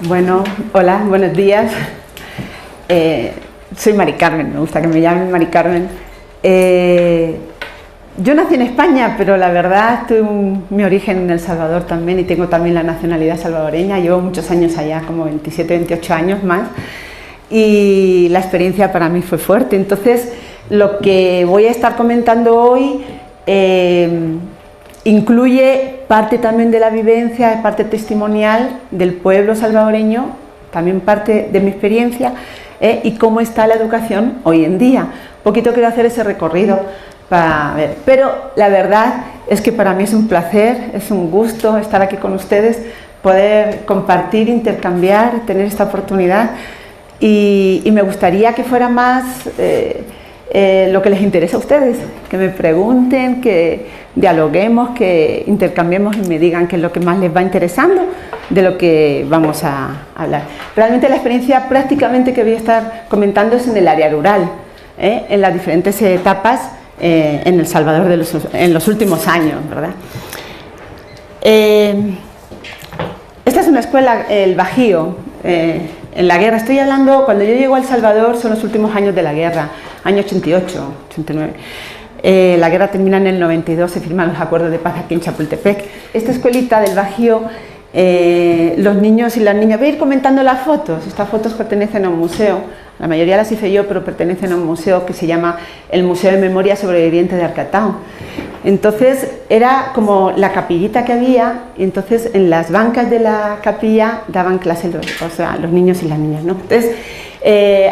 Bueno, hola, buenos días. Soy Mari Carmen, me gusta que me llamen Mari Carmen. Yo nací en España, pero la verdad tuve mi origen en El Salvador también y tengo también la nacionalidad salvadoreña. Llevo muchos años allá, como 27, 28 años más, y la experiencia para mí fue fuerte. Entonces, lo que voy a estar comentando hoy incluye parte también de la vivencia, parte testimonial del pueblo salvadoreño, también parte de mi experiencia y cómo está la educación hoy en día. Un poquito quiero hacer ese recorrido para ver, pero la verdad es que para mí es un placer, es un gusto estar aquí con ustedes, poder compartir, intercambiar, tener esta oportunidad y me gustaría que fuera más lo que les interesa a ustedes, que me pregunten, que dialoguemos, que intercambiemos y me digan qué es lo que más les va interesando de lo que vamos a hablar. Realmente la experiencia prácticamente que voy a estar comentando es en el área rural, en las diferentes etapas en El Salvador en los últimos años, ¿verdad? Esta es una escuela, el Bajío, en la guerra. Estoy hablando, cuando yo llego a El Salvador son los últimos años de la guerra, año 88, 89. La guerra termina en el 92, se firman los acuerdos de paz aquí en Chapultepec. Esta escuelita del Bajío, los niños y las niñas, voy a ir comentando las fotos. Estas fotos pertenecen a un museo, la mayoría las hice yo, pero pertenecen a un museo que se llama el Museo de Memoria Sobreviviente de Arcatao. Entonces era como la capillita que había, y entonces en las bancas de la capilla daban clases los niños y las niñas, ¿no? Entonces,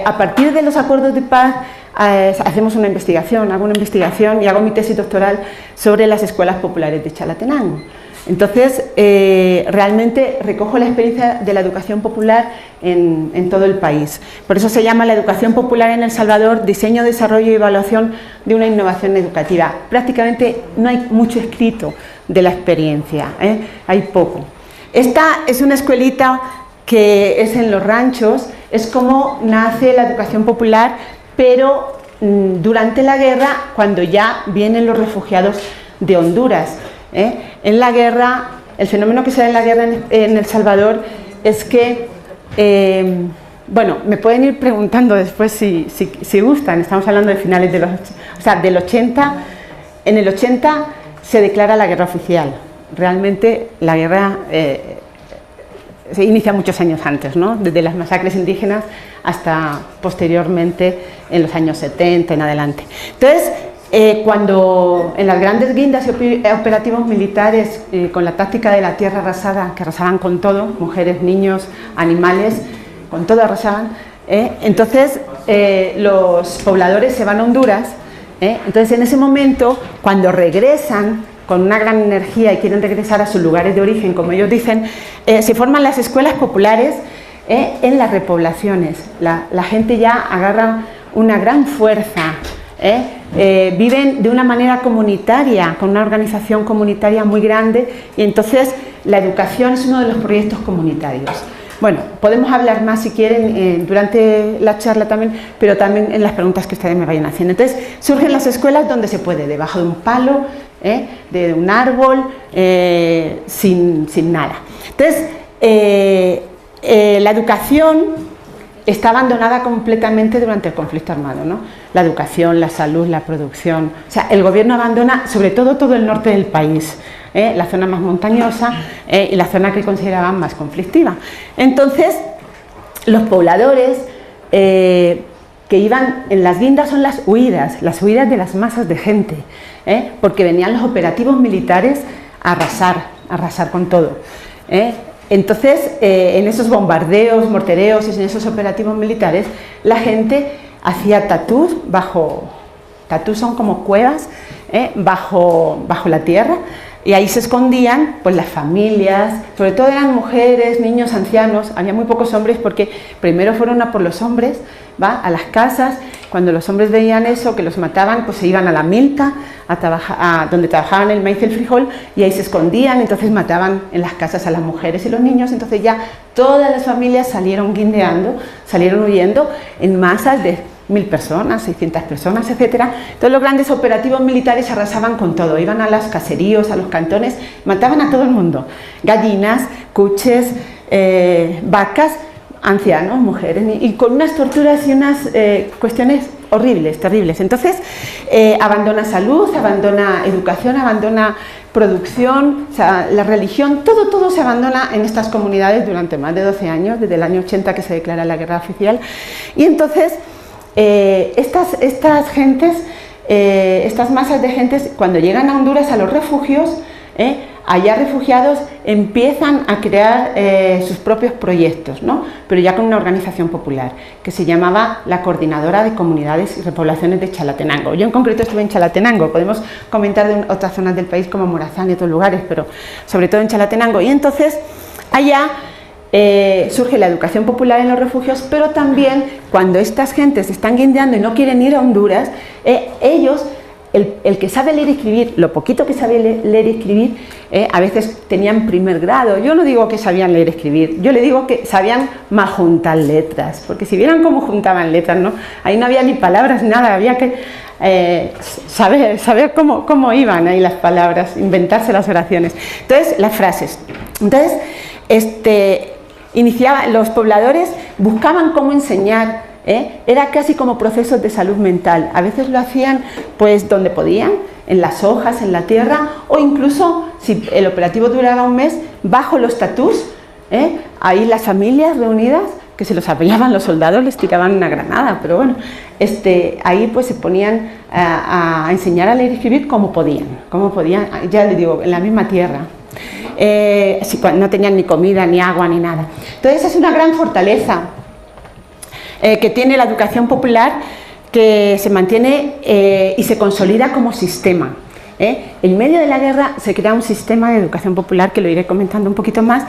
a partir de los acuerdos de paz, hacemos una investigación, hago una investigación y hago mi tesis doctoral sobre las escuelas populares de Chalatenango. Entonces, realmente recojo la experiencia de la educación popular en todo el país. Por eso se llama la educación popular en El Salvador, diseño, desarrollo y evaluación de una innovación educativa. Prácticamente no hay mucho escrito de la experiencia, hay poco. Esta es una escuelita que es en los ranchos, es como nace la educación popular, pero durante la guerra, cuando ya vienen los refugiados de Honduras. En la guerra, el fenómeno que se da en la guerra en El Salvador es que, bueno, me pueden ir preguntando después si gustan, estamos hablando de finales de del 80, en el 80 se declara la guerra oficial. Realmente la guerra se inicia muchos años antes, ¿no? Desde las masacres indígenas hasta posteriormente en los años 70 en adelante. Entonces, cuando en las grandes guindas y operativos militares con la táctica de la tierra arrasada, que arrasaban con todo, mujeres, niños, animales, con todo arrasaban, entonces los pobladores se van a Honduras, entonces en ese momento, cuando regresan con una gran energía y quieren regresar a sus lugares de origen, como ellos dicen, se forman las escuelas populares en las repoblaciones. La gente ya agarra una gran fuerza, viven de una manera comunitaria, con una organización comunitaria muy grande, y entonces la educación es uno de los proyectos comunitarios. Bueno, podemos hablar más si quieren durante la charla también, pero también en las preguntas que ustedes me vayan haciendo. Entonces, surgen las escuelas donde se puede, debajo de un palo, de un árbol, sin nada. Entonces, la educación está abandonada completamente durante el conflicto armado, ¿no? La educación, la salud, la producción. O sea, el gobierno abandona sobre todo el norte del país, la zona más montañosa y la zona que consideraban más conflictiva. Entonces, los pobladores que iban en las guindas son las huidas de las masas de gente, porque venían los operativos militares a arrasar con todo. Entonces, en esos bombardeos, mortereos y en esos operativos militares, la gente hacía tatús tatús son como cuevas, bajo la tierra, y ahí se escondían pues las familias, sobre todo eran mujeres, niños, ancianos. Había muy pocos hombres porque primero fueron a por los hombres, a las casas. Cuando los hombres veían eso, que los mataban, pues se iban a la milpa, donde trabajaban el maíz y el frijol, y ahí se escondían. Entonces mataban en las casas a las mujeres y los niños. Entonces ya todas las familias salieron guindeando, salieron huyendo en masas de 1000 personas, 600 personas, etcétera. Entonces los grandes operativos militares arrasaban con todo, iban a los caseríos, a los cantones, mataban a todo el mundo, gallinas, cuches, vacas, ancianos, mujeres, y con unas torturas y unas cuestiones horribles, terribles. Entonces abandona salud, abandona educación, abandona producción, o sea, la religión, todo se abandona en estas comunidades durante más de 12 años, desde el año 80 que se declara la guerra oficial. Y entonces estas gentes, estas masas de gentes, cuando llegan a Honduras, a los refugios, allá refugiados empiezan a crear sus propios proyectos, ¿no? Pero ya con una organización popular que se llamaba la Coordinadora de Comunidades y Repoblaciones de Chalatenango. Yo en concreto estuve en Chalatenango, podemos comentar de otras zonas del país como Morazán y otros lugares, pero sobre todo en Chalatenango. Y entonces allá surge la educación popular en los refugios, pero también cuando estas gentes están guindeando y no quieren ir a Honduras, ellos... El que sabe leer y escribir, lo poquito que sabe leer y escribir, a veces tenían primer grado. Yo no digo que sabían leer y escribir, yo le digo que sabían más juntar letras, porque si vieran cómo juntaban letras, ¿no? Ahí no había ni palabras, nada, había que saber cómo iban ahí las palabras, inventarse las oraciones. Entonces, las frases. Entonces, los pobladores buscaban cómo enseñar. Era casi como procesos de salud mental. A veces lo hacían pues donde podían, en las hojas, en la tierra, o incluso si el operativo duraba un mes, bajo los tatús, ahí las familias reunidas, que se los apoyaban los soldados, les tiraban una granada, pero bueno, ahí pues se ponían a enseñar a leer y escribir como podían, ya les digo, en la misma tierra. No tenían ni comida, ni agua, ni nada. Entonces es una gran fortaleza que tiene la educación popular, que se mantiene y se consolida como sistema. En medio de la guerra se crea un sistema de educación popular que lo iré comentando un poquito más,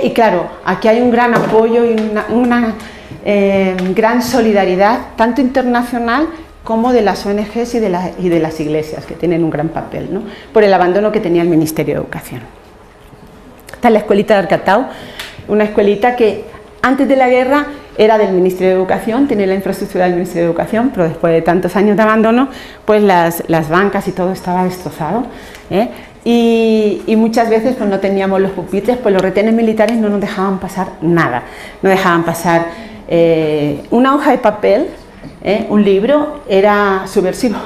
y claro, aquí hay un gran apoyo y una gran solidaridad, tanto internacional como de las ONGs y de las iglesias, que tienen un gran papel, ¿no? Por el abandono que tenía el Ministerio de Educación. Esta es la escuelita de Arcatau, una escuelita que antes de la guerra era del Ministerio de Educación, tenía la infraestructura del Ministerio de Educación, pero después de tantos años de abandono, pues las bancas y todo estaba destrozado, y muchas veces pues no teníamos los pupitres, pues los retenes militares no nos dejaban pasar nada, no dejaban pasar una hoja de papel, un libro, era subversivo,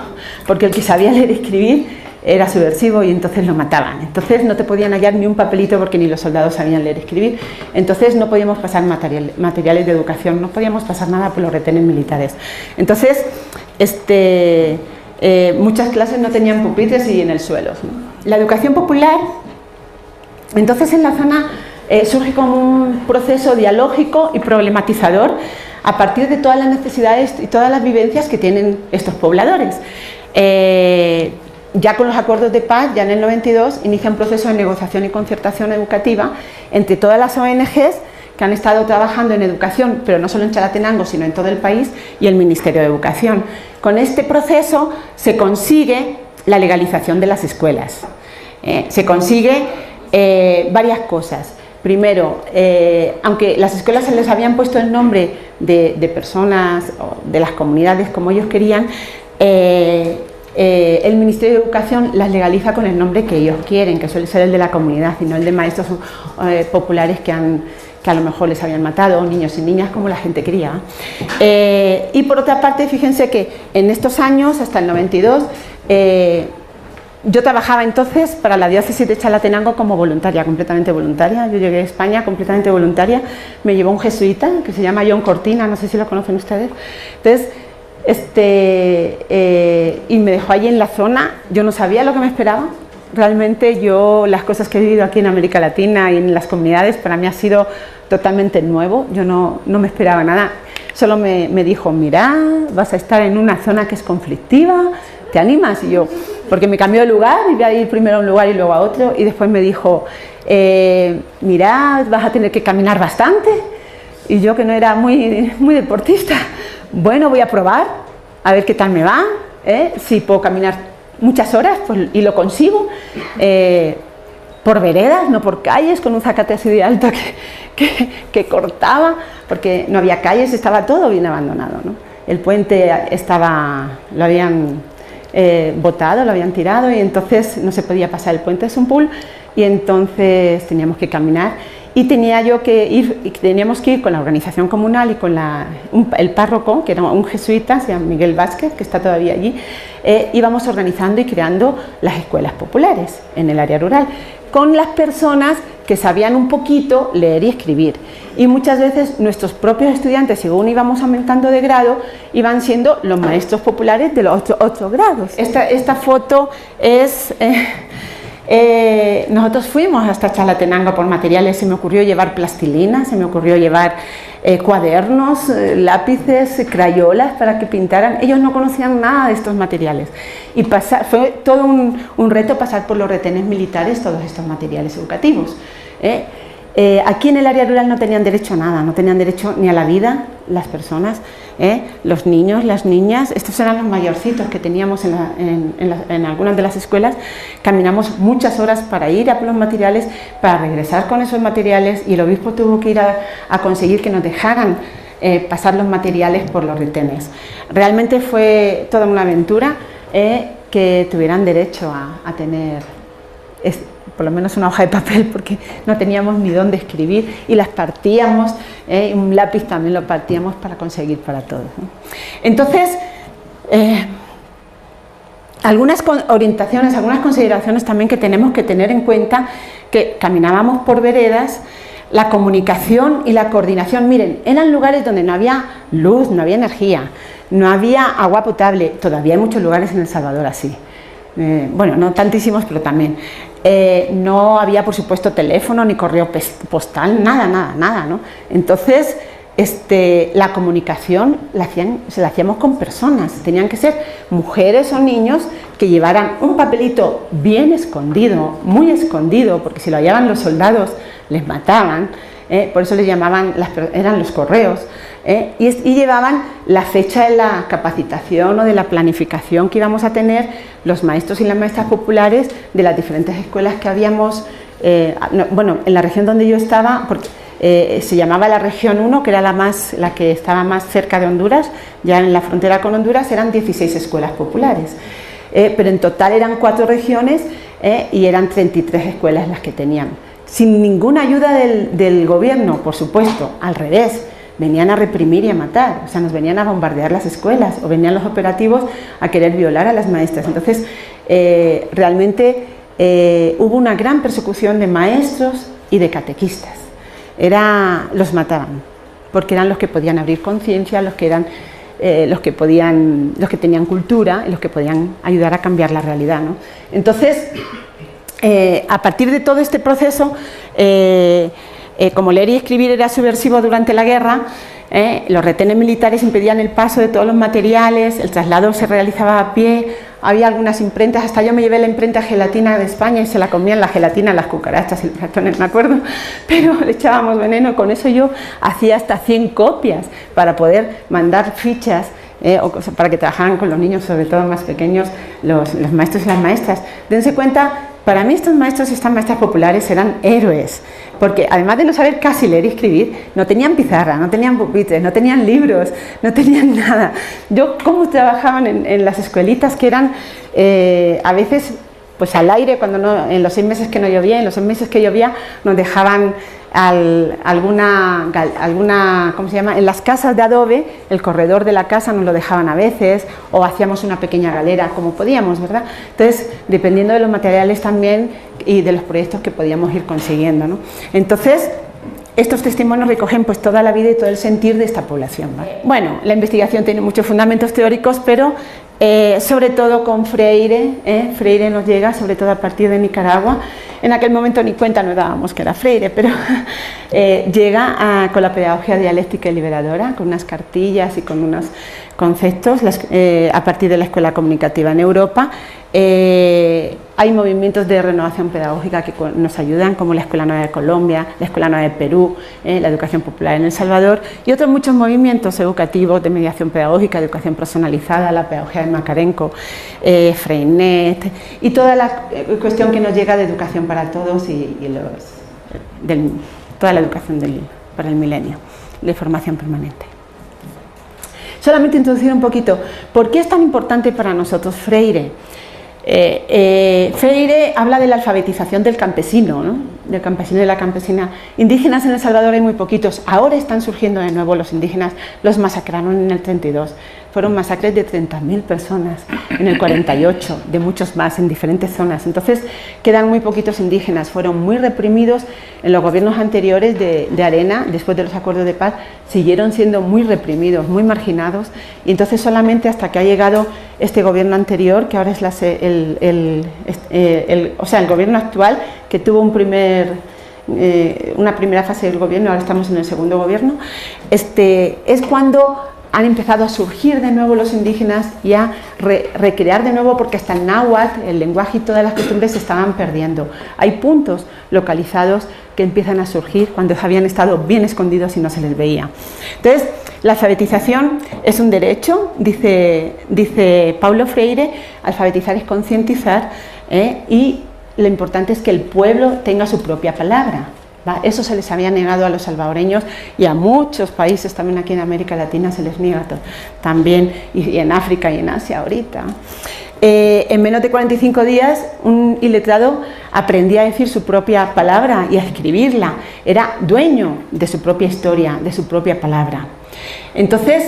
porque el que sabía leer y escribir era subversivo y entonces lo mataban. Entonces no te podían hallar ni un papelito porque ni los soldados sabían leer y escribir. Entonces no podíamos pasar materiales de educación, no podíamos pasar nada por los retenes militares. Entonces muchas clases no tenían pupitres y en el suelo, ¿no? La educación popular, entonces en la zona surge como un proceso dialógico y problematizador a partir de todas las necesidades y todas las vivencias que tienen estos pobladores. Ya con los acuerdos de paz, ya en el 92, inicia un proceso de negociación y concertación educativa entre todas las ONGs que han estado trabajando en educación, pero no solo en Chalatenango, sino en todo el país, y el Ministerio de Educación. Con este proceso se consigue la legalización de las escuelas. Se consigue varias cosas. Primero, aunque las escuelas se les habían puesto el nombre de personas o de las comunidades como ellos querían, el Ministerio de Educación las legaliza con el nombre que ellos quieren, que suele ser el de la comunidad y no el de maestros populares que a lo mejor les habían matado, niños y niñas, como la gente quería. Y por otra parte, fíjense que en estos años, hasta el 92, yo trabajaba entonces para la diócesis de Chalatenango como voluntaria, completamente voluntaria. Yo llegué a España completamente voluntaria, me llevó un jesuita que se llama John Cortina, no sé si lo conocen ustedes. Entonces, y me dejó allí en la zona. Yo no sabía lo que me esperaba. Realmente las cosas que he vivido aquí en América Latina y en las comunidades, para mí ha sido totalmente nuevo. Yo no me esperaba nada. Solo me dijo, mira, vas a estar en una zona que es conflictiva, ¿te animas? Y yo, porque me cambió de lugar, iba a ir primero a un lugar y luego a otro, y después me dijo, mira, vas a tener que caminar bastante. Y yo, que no era muy deportista, bueno, voy a probar, a ver qué tal me va, si puedo caminar muchas horas, pues, y lo consigo, por veredas, no por calles, con un zacate así de alto que cortaba, porque no había calles, estaba todo bien abandonado, ¿no? el puente lo habían botado, lo habían tirado y entonces no se podía pasar el puente de Sumpul y entonces teníamos que caminar y teníamos que ir con la organización comunal y con el párroco, que era un jesuita, se llama Miguel Vázquez, que está todavía allí, íbamos organizando y creando las escuelas populares en el área rural, con las personas que sabían un poquito leer y escribir. Y muchas veces nuestros propios estudiantes, según íbamos aumentando de grado, iban siendo los maestros populares de los 8 grados. Esta foto es... nosotros fuimos hasta Chalatenango por materiales, se me ocurrió llevar plastilina, se me ocurrió llevar cuadernos, lápices, crayolas para que pintaran. Ellos no conocían nada de estos materiales y fue todo un reto pasar por los retenes militares todos estos materiales educativos. Aquí en el área rural no tenían derecho a nada, no tenían derecho ni a la vida las personas, los niños, las niñas. Estos eran los mayorcitos que teníamos en algunas de las escuelas. Caminamos muchas horas para ir a por los materiales, para regresar con esos materiales y el obispo tuvo que ir a conseguir que nos dejaran pasar los materiales por los retenes. Realmente fue toda una aventura que tuvieran derecho a tener por lo menos una hoja de papel, porque no teníamos ni dónde escribir y las partíamos, un lápiz también lo partíamos para conseguir para todos, ¿no? Entonces, algunas orientaciones, algunas consideraciones también que tenemos que tener en cuenta, que caminábamos por veredas, la comunicación y la coordinación. Miren, eran lugares donde no había luz, no había energía, no había agua potable. Todavía hay muchos lugares en El Salvador así. Bueno, no tantísimos, pero también. No había, por supuesto, teléfono ni correo postal, nada, ¿no? Entonces, la comunicación se la hacíamos con personas. Tenían que ser mujeres o niños que llevaran un papelito bien escondido, muy escondido, porque si lo hallaban los soldados les mataban, por eso les llamaban, eran los correos, y llevaban la fecha de la capacitación o de la planificación que íbamos a tener los maestros y las maestras populares de las diferentes escuelas que habíamos, bueno, en la región donde yo estaba, porque se llamaba la región 1, que era la que estaba más cerca de Honduras, ya en la frontera con Honduras eran 16 escuelas populares, pero en total eran 4 regiones y eran 33 escuelas las que tenían, sin ninguna ayuda del gobierno, por supuesto, al revés. Venían a reprimir y a matar, o sea, nos venían a bombardear las escuelas o venían los operativos a querer violar a las maestras. Entonces, realmente hubo una gran persecución de maestros y de catequistas. Los mataban, porque eran los que podían abrir conciencia, los que tenían cultura y los que podían ayudar a cambiar la realidad, ¿no? Entonces, a partir de todo este proceso, como leer y escribir era subversivo durante la guerra, los retenes militares impedían el paso de todos los materiales, el traslado se realizaba a pie, había algunas imprentas, hasta yo me llevé la imprenta gelatina de España y se la comían la gelatina, las cucarachas y los ratones, me acuerdo, pero le echábamos veneno, con eso yo hacía hasta 100 copias para poder mandar fichas, para que trabajaran con los niños, sobre todo más pequeños, los maestros y las maestras. Dense cuenta, para mí estos maestros y estas maestras populares eran héroes, porque además de no saber casi leer y escribir, no tenían pizarra, no tenían pupitres, no tenían libros, no tenían nada. Yo, cómo trabajaban en las escuelitas que eran a veces pues al aire, cuando no, en los 6 meses que no llovía, en los 6 meses que llovía nos dejaban alguna, ¿cómo se llama? En las casas de adobe, el corredor de la casa nos lo dejaban a veces, o hacíamos una pequeña galera como podíamos, ¿verdad? Entonces, dependiendo de los materiales también y de los proyectos que podíamos ir consiguiendo, ¿no? Entonces, estos testimonios recogen pues toda la vida y todo el sentir de esta población, ¿vale? Bueno, la investigación tiene muchos fundamentos teóricos, pero sobre todo con Freire, Freire nos llega, sobre todo a partir de Nicaragua. En aquel momento ni cuenta nos dábamos que era Freire, pero llega con la pedagogía dialéctica y liberadora, con unas cartillas y con unos conceptos a partir de la escuela comunicativa en Europa. Hay movimientos de renovación pedagógica que nos ayudan, como la Escuela Nueva de Colombia, la Escuela Nueva de Perú, la educación popular en El Salvador y otros muchos movimientos educativos de mediación pedagógica, educación personalizada, la pedagogía de Makarenko, Freinet y toda la cuestión que nos llega de educación para todos y toda la educación para el milenio, de formación permanente. Solamente introducir un poquito, ¿por qué es tan importante para nosotros Freire? Freire habla de la alfabetización del campesino, ¿no? Del campesino y de la campesina. Indígenas en El Salvador hay muy poquitos, ahora están surgiendo de nuevo los indígenas, los masacraron en el 32, fueron masacres de 30.000 personas, en el 48, de muchos más en diferentes zonas, entonces quedan muy poquitos indígenas, fueron muy reprimidos en los gobiernos anteriores de Arena, después de los acuerdos de paz, siguieron siendo muy reprimidos, muy marginados, y entonces solamente hasta que ha llegado este gobierno anterior, que ahora es el gobierno actual, que tuvo una primera fase del gobierno, ahora estamos en el segundo gobierno, es cuando han empezado a surgir de nuevo los indígenas y a recrear de nuevo, porque hasta el náhuatl, el lenguaje y todas las costumbres se estaban perdiendo. Hay puntos localizados que empiezan a surgir cuando habían estado bien escondidos y no se les veía. Entonces, la alfabetización es un derecho, dice Paulo Freire, alfabetizar es concientizar, y lo importante es que el pueblo tenga su propia palabra. Eso se les había negado a los salvadoreños y a muchos países también aquí en América Latina se les niega también, y en África y en Asia ahorita. En menos de 45 días un iletrado aprendía a decir su propia palabra y a escribirla, era dueño de su propia historia, de su propia palabra. Entonces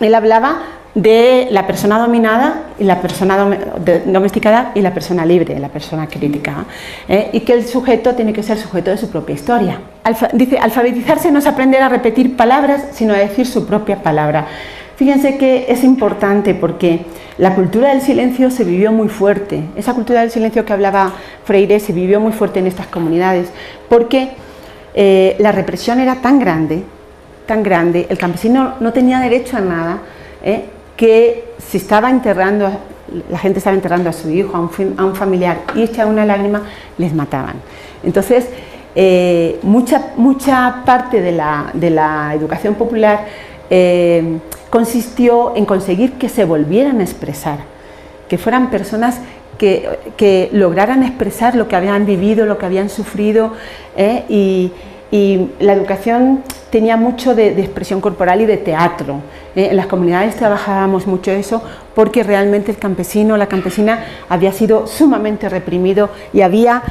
él hablaba de la persona dominada y la persona domesticada y la persona libre, la persona crítica, y que el sujeto tiene que ser sujeto de su propia historia. Dice, alfabetizarse no es aprender a repetir palabras, sino a decir su propia palabra. Fíjense que es importante porque la cultura del silencio se vivió muy fuerte, esa cultura del silencio que hablaba Freire se vivió muy fuerte en estas comunidades, porque la represión era tan grande, el campesino no tenía derecho a nada, que se estaba enterrando, la gente estaba enterrando a su hijo, a un familiar, y echaba una lágrima, les mataban. Entonces, mucha parte de la educación popular consistió en conseguir que se volvieran a expresar, que fueran personas que lograran expresar lo que habían vivido, lo que habían sufrido, y la educación tenía mucho de expresión corporal y de teatro. En las comunidades trabajábamos mucho eso porque realmente el campesino, la campesina había sido sumamente reprimido y había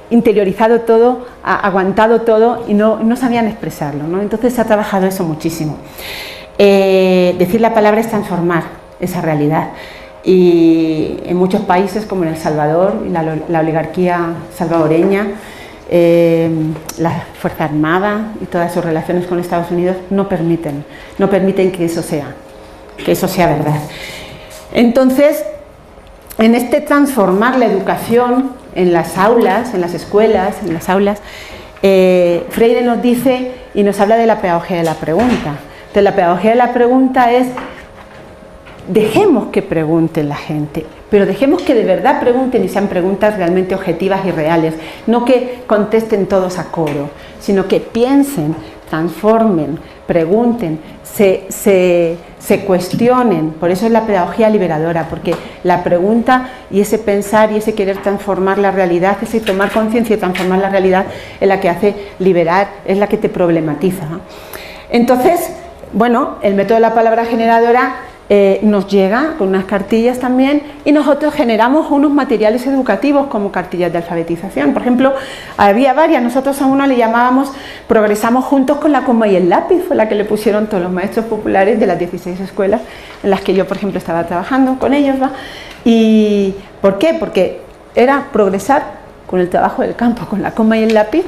interiorizado todo, aguantado todo y no sabían expresarlo, ¿no? Entonces se ha trabajado eso muchísimo. Decir la palabra es transformar esa realidad. Y en muchos países como en El Salvador y la oligarquía salvadoreña, la Fuerza Armada y todas sus relaciones con Estados Unidos no permiten que eso sea verdad. Entonces, en este transformar la educación en las aulas, en las escuelas, en las aulas, Freire nos dice y nos habla de la pedagogía de la pregunta. Entonces, la pedagogía de la pregunta es: dejemos que pregunte la gente, pero dejemos que de verdad pregunten y sean preguntas realmente objetivas y reales, no que contesten todos a coro, sino que piensen, transformen, pregunten, se cuestionen. Por eso es la pedagogía liberadora, porque la pregunta y ese pensar y ese querer transformar la realidad, ese tomar conciencia y transformar la realidad, es la que hace liberar, es la que te problematiza, ¿no? Entonces, bueno, el método de la palabra generadora nos llega con unas cartillas también, y nosotros generamos unos materiales educativos como cartillas de alfabetización. Por ejemplo, había varias, nosotros a una le llamábamos Progresamos Juntos con la coma y el lápiz, fue la que le pusieron todos los maestros populares de las 16 escuelas en las que yo, por ejemplo, estaba trabajando con ellos, ¿va? ¿Y por qué? Porque era progresar con el trabajo del campo, con la coma y el lápiz,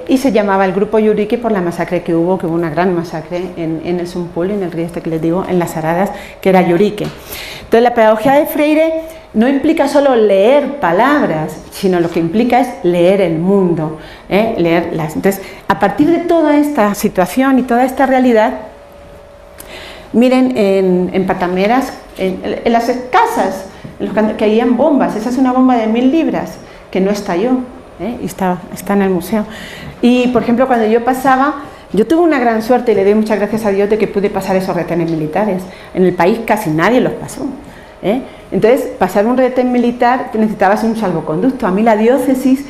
y se llamaba el Grupo Yurique por la masacre que hubo una gran masacre en el Sumpul, en el río este que les digo, en las Aradas, que era Yurique. Entonces, la pedagogía de Freire no implica solo leer palabras, sino lo que implica es leer el mundo, leerlas. Entonces, a partir de toda esta situación y toda esta realidad, miren, en Patameras, en las casas en los que caían bombas, esa es una bomba de 1000 libras que no estalló. Y está en el museo. Y por ejemplo, cuando yo pasaba, yo tuve una gran suerte y le doy muchas gracias a Dios de que pude pasar esos retenes militares. En el país casi nadie los pasó, Entonces, pasar un retén militar necesitabas un salvoconducto. A mí la diócesis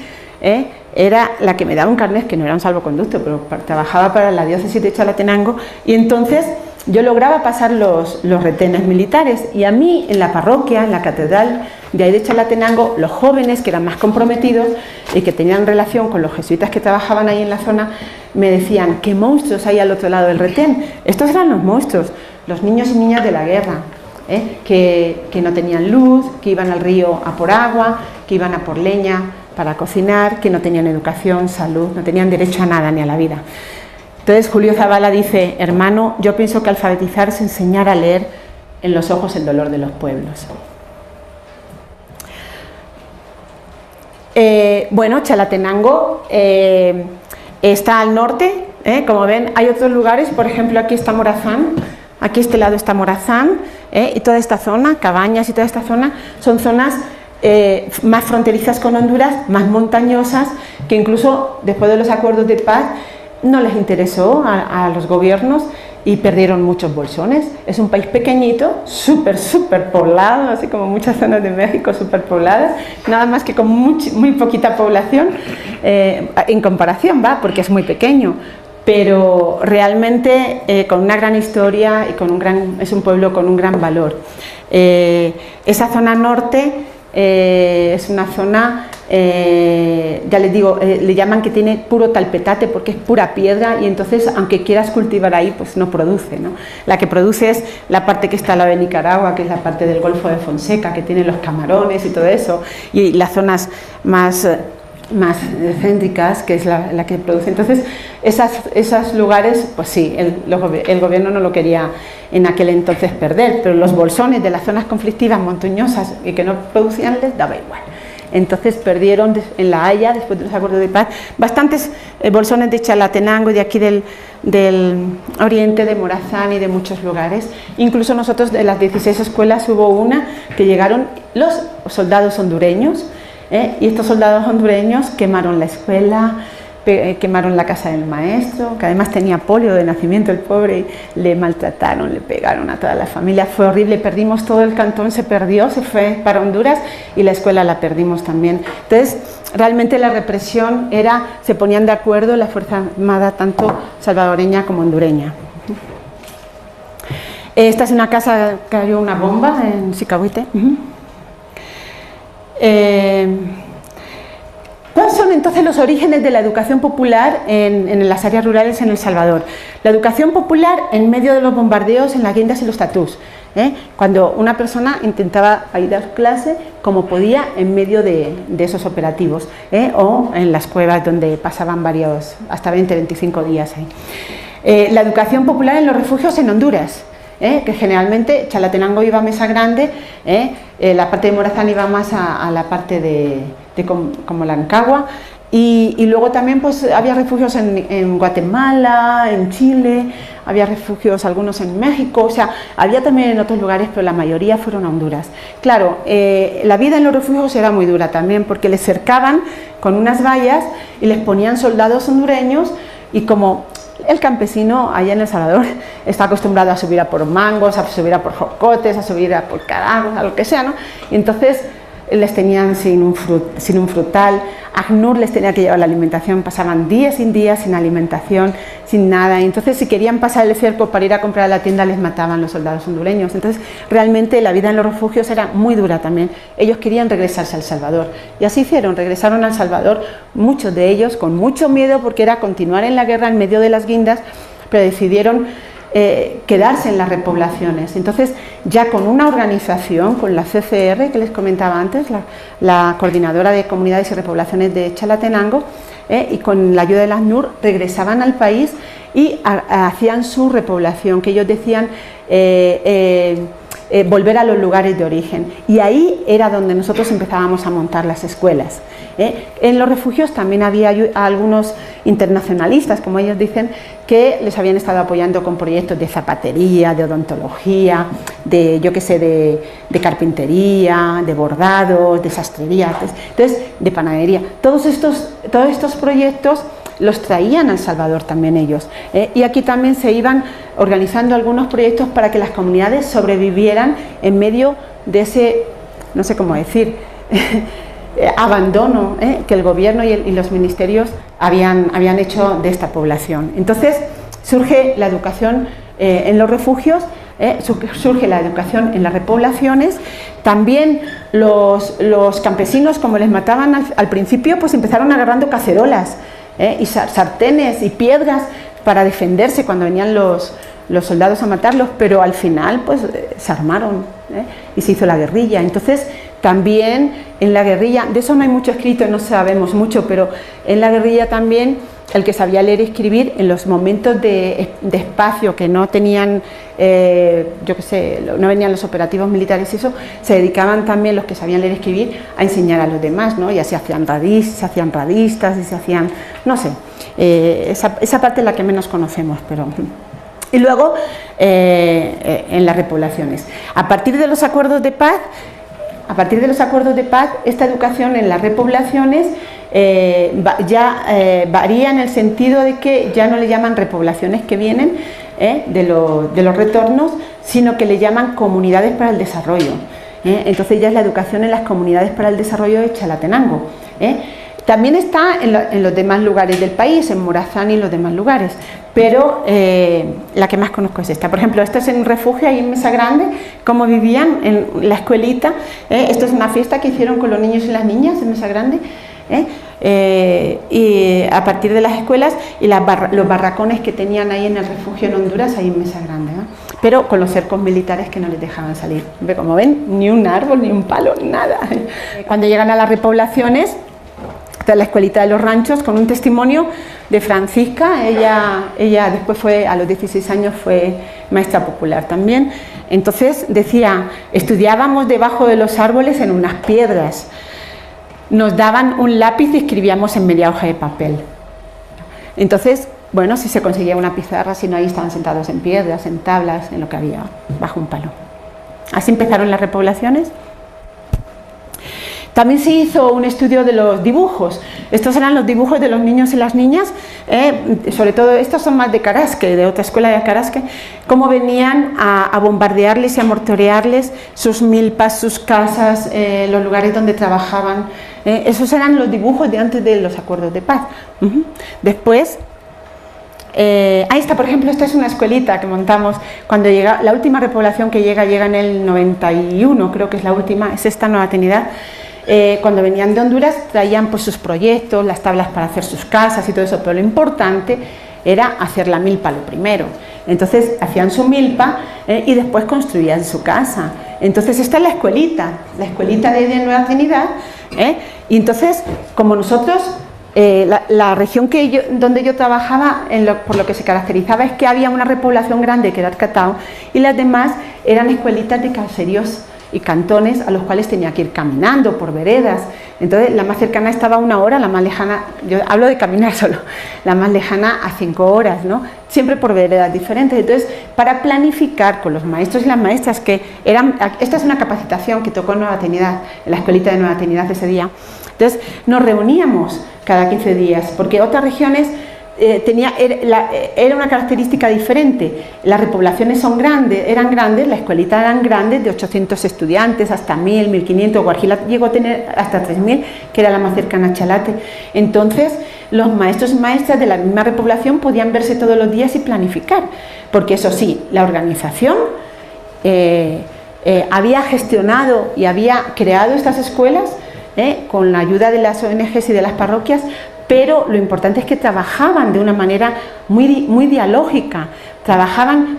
era la que me daba un carnet, que no era un salvoconducto, pero trabajaba para la diócesis de Chalatenango, y entonces yo lograba pasar los retenes militares, y a mí en la parroquia, en la catedral de ahí de Chalatenango, los jóvenes que eran más comprometidos y que tenían relación con los jesuitas que trabajaban ahí en la zona, me decían: ¿qué monstruos hay al otro lado del retén? Estos eran los monstruos, los niños y niñas de la guerra, que no tenían luz, que iban al río a por agua, que iban a por leña para cocinar, que no tenían educación, salud, no tenían derecho a nada ni a la vida. Entonces Julio Zavala dice: hermano, yo pienso que alfabetizar es enseñar a leer en los ojos el dolor de los pueblos. Bueno, Chalatenango está al norte, como ven hay otros lugares, por ejemplo aquí está Morazán, aquí a este lado está Morazán, y toda esta zona, Cabañas y toda esta zona, son zonas más fronterizas con Honduras, más montañosas, que incluso después de los acuerdos de paz no les interesó a los gobiernos y perdieron muchos bolsones. Es un país pequeñito, súper poblado, así como muchas zonas de México súper pobladas, nada más que con muy poquita población en comparación, porque es muy pequeño, pero realmente con una gran historia y es un pueblo con un gran valor. Esa zona norte es una zona, ya les digo, le llaman que tiene puro talpetate porque es pura piedra, y entonces aunque quieras cultivar ahí pues no produce, ¿no? La que produce es la parte que está al lado de Nicaragua, que es la parte del Golfo de Fonseca, que tiene los camarones y todo eso, y las zonas más céntricas, que es la que produce. Entonces esos lugares, pues sí, el gobierno no lo quería en aquel entonces perder, pero los bolsones de las zonas conflictivas montañosas y que no producían les daba igual. Entonces perdieron en La Haya, después de los acuerdos de paz, bastantes bolsones de Chalatenango y de aquí del oriente, de Morazán y de muchos lugares. Incluso nosotros, de las 16 escuelas, hubo una que llegaron los soldados hondureños, y estos soldados hondureños quemaron la escuela, quemaron la casa del maestro, que además tenía polio de nacimiento el pobre, y le maltrataron, le pegaron a toda la familia. Fue horrible, perdimos todo el cantón, se perdió, se fue para Honduras, y la escuela la perdimos también. Entonces realmente la represión se ponían de acuerdo la Fuerza Armada, tanto salvadoreña como hondureña. Esta es una casa, cayó una bomba en Sicahuite. ¿Cuáles son entonces los orígenes de la educación popular en las áreas rurales en El Salvador? La educación popular en medio de los bombardeos en las guindas y los tatús, cuando una persona intentaba ir a clase como podía en medio de esos operativos, o en las cuevas donde pasaban hasta 20-25 días ahí. La educación popular en los refugios en Honduras, que generalmente Chalatenango iba a Mesa Grande, la parte de Morazán iba más a la parte de como Lancagua, y luego también pues había refugios en Guatemala, en Chile, había refugios algunos en México, o sea, había también en otros lugares, pero la mayoría fueron a Honduras. Claro, la vida en los refugios era muy dura también, porque les cercaban con unas vallas y les ponían soldados hondureños, y como el campesino allá en El Salvador está acostumbrado a subir a por mangos, a subir a por jocotes, a subir a por carajos, a lo que sea, ¿no? Y entonces les tenían sin un frutal. ACNUR les tenía que llevar la alimentación, pasaban días sin alimentación, sin nada. Entonces, si querían pasar el cerco para ir a comprar a la tienda, les mataban los soldados hondureños. Entonces, realmente la vida en los refugios era muy dura también. Ellos querían regresarse a El Salvador, y así hicieron, regresaron a El Salvador, muchos de ellos con mucho miedo, porque era continuar en la guerra en medio de las guindas, pero decidieron quedarse en las repoblaciones. Entonces, ya con una organización, con la CCR que les comentaba antes, la Coordinadora de Comunidades y Repoblaciones de Chalatenango, y con la ayuda de la ACNUR, regresaban al país y hacían su repoblación, que ellos decían volver a los lugares de origen, y ahí era donde nosotros empezábamos a montar las escuelas. En los refugios también había algunos internacionalistas, como ellos dicen, que les habían estado apoyando con proyectos de zapatería, de odontología, de carpintería, de bordados, de sastrería, entonces de panadería. Todos estos proyectos los traían a El Salvador también ellos, y aquí también se iban organizando algunos proyectos para que las comunidades sobrevivieran en medio de ese, no sé cómo decir, abandono que el gobierno y los ministerios habían hecho de esta población. Entonces surge la educación en los refugios, surge la educación en las repoblaciones. También los campesinos, como les mataban al principio, pues empezaron agarrando cacerolas y sartenes y piedras para defenderse cuando venían los soldados a matarlos, pero al final pues se armaron y se hizo la guerrilla. Entonces también en la guerrilla, de eso no hay mucho escrito, no sabemos mucho, pero en la guerrilla también el que sabía leer y escribir, en los momentos de espacio que no tenían, yo qué sé, no venían los operativos militares y eso, se dedicaban también los que sabían leer y escribir a enseñar a los demás, ¿no? Ya se hacían radistas y se hacían, no sé, esa parte es la que menos conocemos, pero... Y luego en las repoblaciones. A partir de los acuerdos de paz, esta educación en las repoblaciones varía en el sentido de que ya no le llaman repoblaciones que vienen de los retornos, sino que le llaman comunidades para el desarrollo. Entonces ya es la educación en las comunidades para el desarrollo de Chalatenango. También está en los demás lugares del país, en Morazán y en los demás lugares, pero la que más conozco es esta. Por ejemplo, esto es en un refugio ahí en Mesa Grande, cómo vivían en la escuelita. Esto es una fiesta que hicieron con los niños y las niñas en Mesa Grande. Y a partir de las escuelas y los barracones que tenían ahí en el refugio en Honduras, ahí en Mesa Grande, ¿no? Pero con los cercos militares que no les dejaban salir. Como ven, ni un árbol, ni un palo, nada. Cuando llegan a las repoblaciones, está la escuelita de los ranchos con un testimonio de Francisca. Ella después a los 16 años fue maestra popular también. Entonces decía, estudiábamos debajo de los árboles en unas piedras. Nos daban un lápiz y escribíamos en media hoja de papel. Entonces, bueno, si se conseguía una pizarra, si no, ahí estaban sentados en piedras, en tablas, en lo que había, bajo un palo. Así empezaron las repoblaciones. También se hizo un estudio de los dibujos. Estos eran los dibujos de los niños y las niñas, sobre todo estos son más de Carasque, de otra escuela de Carasque, cómo venían a bombardearles y a mortorearles sus milpas, sus casas, los lugares donde trabajaban. Esos eran los dibujos de antes de los acuerdos de paz. Después, ahí está, por ejemplo, esta es una escuelita que montamos cuando llega, la última repoblación que llega en el 91, creo que es la última, es esta Nueva Trinidad. Cuando venían de Honduras traían pues sus proyectos, las tablas para hacer sus casas y todo eso, pero lo importante era hacer la milpa lo primero. Entonces hacían su milpa y después construían su casa. Entonces esta es la escuelita de Nueva Trinidad, y entonces como nosotros, la región donde yo trabajaba, por lo que se caracterizaba es que había una repoblación grande que era Arcatao y las demás eran escuelitas de caseríos y cantones a los cuales tenía que ir caminando por veredas. Entonces la más cercana estaba a 1 hora, la más lejana, yo hablo de caminar solo, la más lejana a 5 horas, ¿no? Siempre por veredas diferentes. Entonces, para planificar con los maestros y las maestras que esta es una capacitación que tocó en Nueva Trinidad, en la escuelita de Nueva Trinidad ese día. Entonces nos reuníamos cada 15 días, porque otras regiones era una característica diferente. Las repoblaciones eran grandes, la escuelita eran grandes, de 800 estudiantes hasta 1000, 1500, Guarjila llegó a tener hasta 3000, que era la más cercana a Chalate. Entonces los maestros y maestras de la misma repoblación podían verse todos los días y planificar, porque eso sí, la organización había gestionado y había creado estas escuelas con la ayuda de las ONGs y de las parroquias, pero lo importante es que trabajaban de una manera muy dialógica,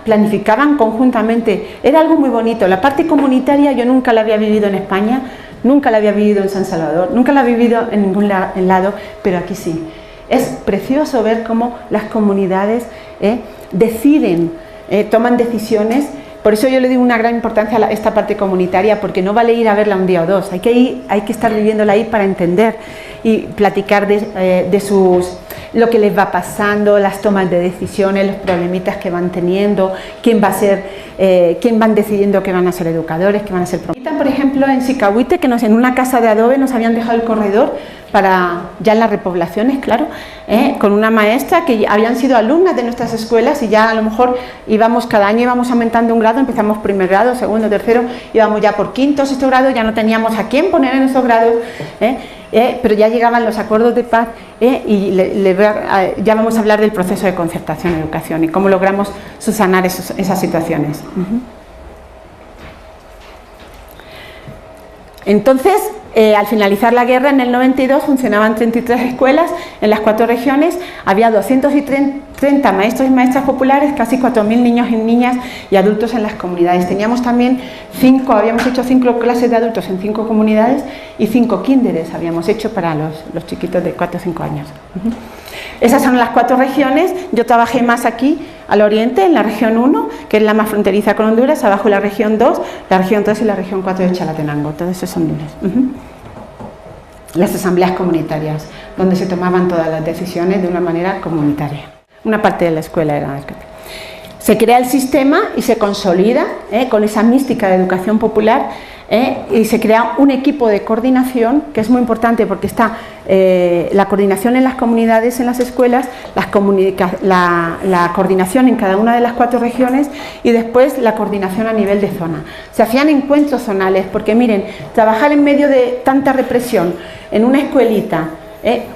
planificaban conjuntamente, era algo muy bonito. La parte comunitaria yo nunca la había vivido en España, nunca la había vivido en San Salvador, nunca la he vivido en ningún lado, pero aquí sí. Es precioso ver cómo las comunidades deciden, toman decisiones. Por eso yo le doy una gran importancia a esta parte comunitaria, porque no vale ir a verla un día o dos, hay que estar viviéndola ahí para entender y platicar de sus lo que les va pasando, las tomas de decisiones, los problemitas que van teniendo, quién van decidiendo que van a ser educadores, que van a ser profesores. Por ejemplo, en Sicahuite, que en una casa de adobe nos habían dejado el corredor para ya en las repoblaciones, claro, con una maestra que habían sido alumnas de nuestras escuelas y ya a lo mejor cada año íbamos aumentando un grado, empezamos primer grado, segundo, tercero, íbamos ya por quinto, sexto grado, ya no teníamos a quién poner en esos grados, pero ya llegaban los acuerdos de paz y ya vamos a hablar del proceso de concertación en educación y cómo logramos subsanar esas situaciones. Entonces, al finalizar la guerra en el 92 funcionaban 33 escuelas en las 4 regiones, había 230 maestros y maestras populares, casi 4.000 niños y niñas y adultos en las comunidades. Teníamos también habíamos hecho 5 clases de adultos en 5 comunidades y 5 kinderes habíamos hecho para los chiquitos de 4 o 5 años. Esas son las 4 regiones. Yo trabajé más aquí al oriente, en la región 1, que es la más fronteriza con Honduras, abajo la región 2, la región 3 y la región 4 de Chalatenango, todo eso es Honduras. Las asambleas comunitarias, donde se tomaban todas las decisiones de una manera comunitaria. Una parte de la escuela era... Se crea el sistema y se consolida con esa mística de educación popular y se crea un equipo de coordinación que es muy importante porque está la coordinación en las comunidades, en las escuelas, la coordinación en cada una de las 4 regiones y después la coordinación a nivel de zona. Se hacían encuentros zonales porque miren, trabajar en medio de tanta represión en una escuelita,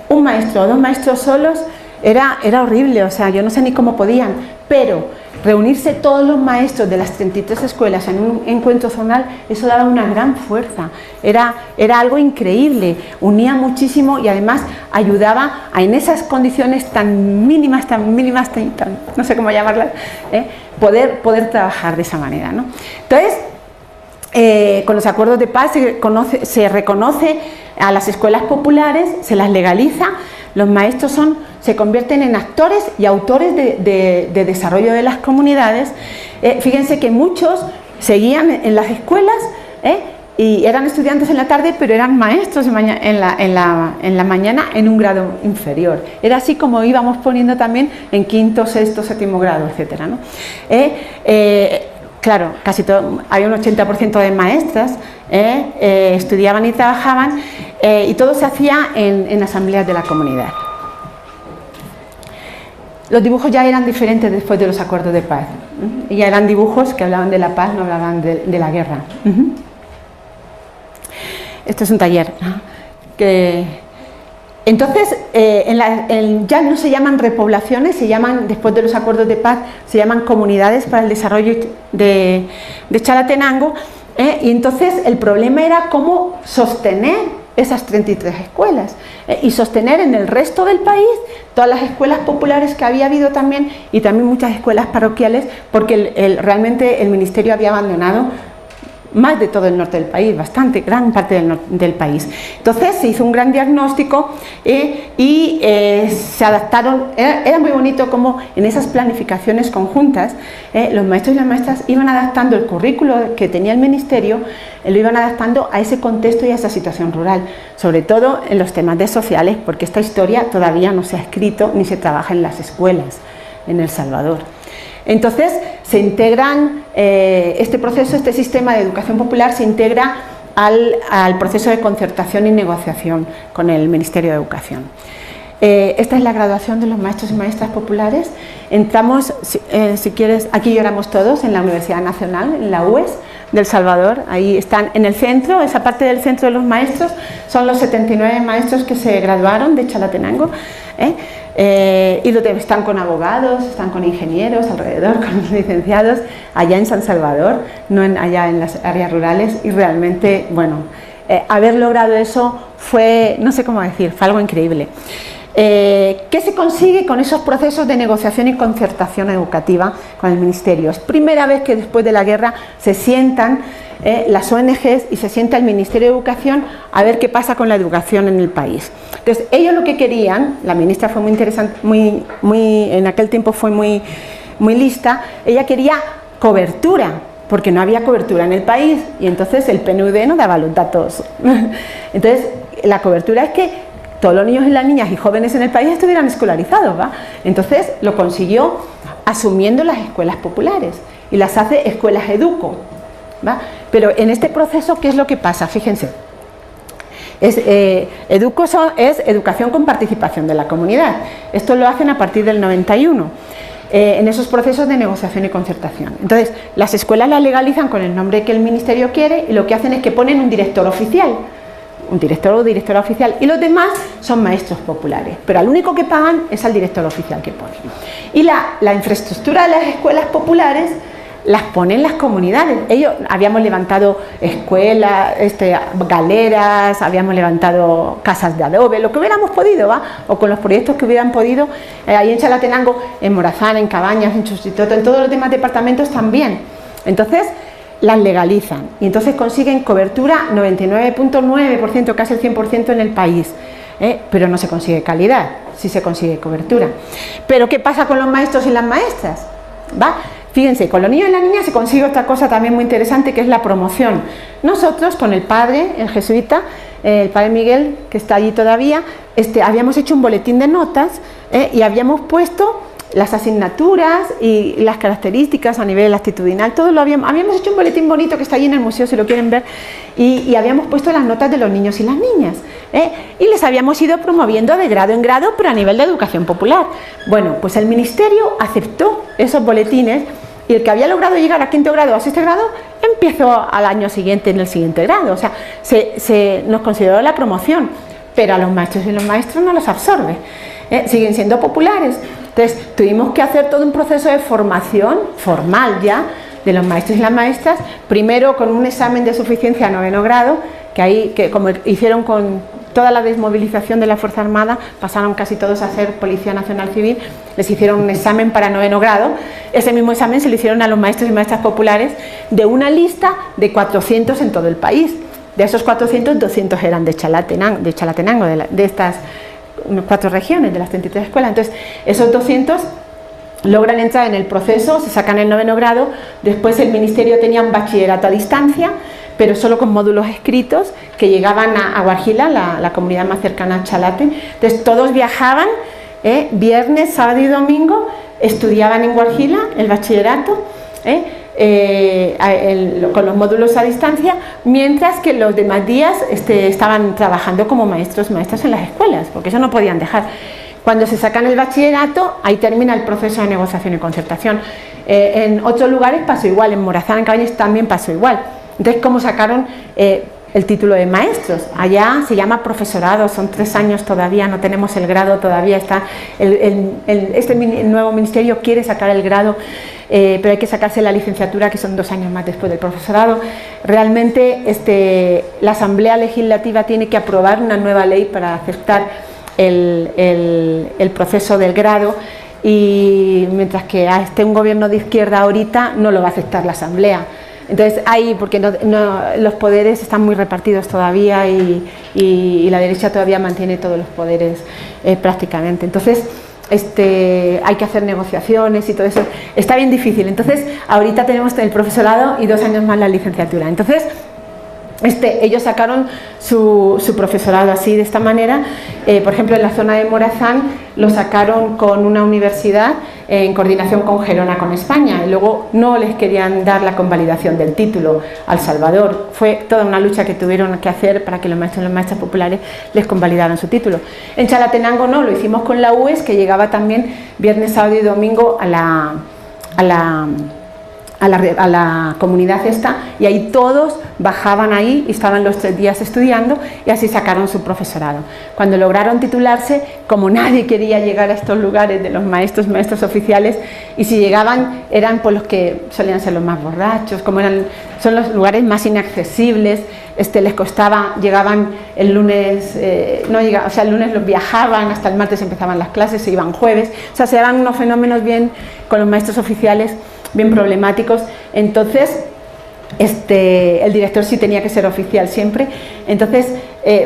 un maestro o 2 maestros solos era horrible, o sea, yo no sé ni cómo podían, pero reunirse todos los maestros de las 33 escuelas en un encuentro zonal, eso daba una gran fuerza, era algo increíble, unía muchísimo y además ayudaba en esas condiciones tan mínimas, tan no sé cómo llamarlas, poder trabajar de esa manera, ¿no? Entonces, con los acuerdos de paz se reconoce a las escuelas populares, se las legaliza, los maestros se convierten en actores y autores de desarrollo de las comunidades. Fíjense que muchos seguían en las escuelas y eran estudiantes en la tarde, pero eran maestros en la mañana en un grado inferior. Era así como íbamos poniendo también en quinto, sexto, séptimo grado, etcétera, ¿no? Claro, casi todo, había un 80% de maestras, estudiaban y trabajaban y todo se hacía en asambleas de la comunidad. Los dibujos ya eran diferentes después de los acuerdos de paz. Y ya eran dibujos que hablaban de la paz, no hablaban de la guerra. Esto es un taller. Entonces, ya no se llaman repoblaciones, después de los acuerdos de paz, se llaman comunidades para el desarrollo de Chalatenango. Y entonces el problema era cómo sostener esas 33 escuelas y sostener en el resto del país todas las escuelas populares que había habido también y también muchas escuelas parroquiales porque realmente el ministerio había abandonado más de todo el norte del país, gran parte del país. Entonces se hizo un gran diagnóstico y se adaptaron, era muy bonito como en esas planificaciones conjuntas los maestros y las maestras iban adaptando el currículo que tenía el ministerio, lo iban adaptando a ese contexto y a esa situación rural, sobre todo en los temas de sociales, porque esta historia todavía no se ha escrito ni se trabaja en las escuelas en El Salvador. Entonces se integran, este proceso, este sistema de educación popular se integra al proceso de concertación y negociación con el Ministerio de Educación. Esta es la graduación de los maestros y maestras populares. Entramos, si quieres, aquí lloramos todos en la Universidad Nacional, en la UES de El Salvador. Ahí están en el centro, esa parte del centro de los maestros, son los 79 maestros que se graduaron de Chalatenango. Y están con abogados, están con ingenieros alrededor, con licenciados, allá en San Salvador, allá en las áreas rurales, y realmente, bueno, haber logrado eso fue, no sé cómo decir, fue algo increíble. ¿Qué se consigue con esos procesos de negociación y concertación educativa con el Ministerio? Es primera vez que después de la guerra se sientan las ONGs y se sienta el Ministerio de Educación a ver qué pasa con la educación en el país. Entonces, ellos lo que querían, la ministra fue muy interesante, en aquel tiempo fue muy lista, ella quería cobertura, porque no había cobertura en el país, y entonces el PNUD no daba los datos. Entonces, la cobertura es que todos los niños y las niñas y jóvenes en el país estuvieran escolarizados, ¿va? Entonces lo consiguió asumiendo las escuelas populares y las hace escuelas educo, ¿va? Pero en este proceso, ¿qué es lo que pasa? Fíjense, educo es educación con participación de la comunidad. Esto lo hacen a partir del 91. En esos procesos de negociación y concertación. Entonces, las escuelas las legalizan con el nombre que el ministerio quiere y lo que hacen es que ponen un director oficial, un director o directora oficial, y los demás son maestros populares, pero al único que pagan es al director oficial que ponen. Y la infraestructura de las escuelas populares las ponen las comunidades. Ellos habíamos levantado escuelas, galeras, habíamos levantado casas de adobe, lo que hubiéramos podido, ¿va? O con los proyectos que hubieran podido, ahí en Chalatenango, en Morazán, en Cabañas, en Chustitoto, en todos los demás departamentos también. Entonces las legalizan y entonces consiguen cobertura 99.9%, casi el 100% en el país. Pero no se consigue calidad, sí se consigue cobertura. Pero ¿qué pasa con los maestros y las maestras? ¿Va? Fíjense, con los niños y las niñas se consigue otra cosa también muy interesante, que es la promoción. Nosotros, con el padre, el jesuita, el padre Miguel, que está allí todavía, habíamos hecho un boletín de notas y habíamos puesto las asignaturas y las características a nivel actitudinal, todo lo habíamos hecho un boletín bonito que está allí en el museo si lo quieren ver, y habíamos puesto las notas de los niños y las niñas, y les habíamos ido promoviendo de grado en grado, pero a nivel de educación popular. Bueno, pues el ministerio aceptó esos boletines y el que había logrado llegar a quinto grado o a sexto grado empezó al año siguiente en el siguiente grado, o sea, nos consideró la promoción, pero a los maestros y los maestros no los absorbe, siguen siendo populares. Entonces tuvimos que hacer todo un proceso de formación formal ya de los maestros y las maestras, primero con un examen de suficiencia a noveno grado, que como hicieron con toda la desmovilización de la Fuerza Armada, pasaron casi todos a ser Policía Nacional Civil, les hicieron un examen para noveno grado. Ese mismo examen se lo hicieron a los maestros y maestras populares de una lista de 400 en todo el país. De esos 400, 200 eran de Chalatenango, de estas 4 regiones, de las 33 escuelas. Entonces, esos 200 logran entrar en el proceso, se sacan el noveno grado. Después el ministerio tenía un bachillerato a distancia, pero solo con módulos escritos que llegaban a Guarjila, la comunidad más cercana a Chalate. Entonces todos viajaban, viernes, sábado y domingo, estudiaban en Guarjila el bachillerato, con los módulos a distancia, mientras que los demás días estaban trabajando como maestros y maestras en las escuelas, porque eso no podían dejar. Cuando se sacan el bachillerato, ahí termina el proceso de negociación y concertación. En otros lugares pasó igual, en Morazán, en Cabañas también pasó igual. Entonces, ¿cómo sacaron el título de maestros? Allá se llama profesorado, son 3 años todavía, no tenemos el grado todavía, está este nuevo ministerio quiere sacar el grado, pero hay que sacarse la licenciatura, que son 2 años más después del profesorado. Realmente la Asamblea Legislativa tiene que aprobar una nueva ley para aceptar el proceso del grado, y mientras que esté un gobierno de izquierda ahorita, no lo va a aceptar la Asamblea. Entonces porque los poderes están muy repartidos todavía y la derecha todavía mantiene todos los poderes prácticamente. Entonces hay que hacer negociaciones y todo eso, está bien difícil. Entonces ahorita tenemos el profesorado y 2 años más la licenciatura. Entonces ellos sacaron su profesorado así, de esta manera. Por ejemplo, en la zona de Morazán lo sacaron con una universidad en coordinación con Gerona, con España, y luego no les querían dar la convalidación del título al Salvador. Fue toda una lucha que tuvieron que hacer para que los maestros y las maestras populares les convalidaran su título. En Chalatenango no, lo hicimos con la UES, que llegaba también viernes, sábado y domingo a la comunidad esta, y ahí todos bajaban ahí y estaban los 3 días estudiando, y así sacaron su profesorado. Cuando lograron titularse, como nadie quería llegar a estos lugares de los maestros oficiales, y si llegaban eran por los que solían ser los más borrachos, son los lugares más inaccesibles, les costaba, llegaban el lunes, el lunes los viajaban, hasta el martes empezaban las clases, se iban jueves, o sea, se daban unos fenómenos bien con los maestros oficiales, bien problemáticos. Entonces el director sí tenía que ser oficial siempre. Entonces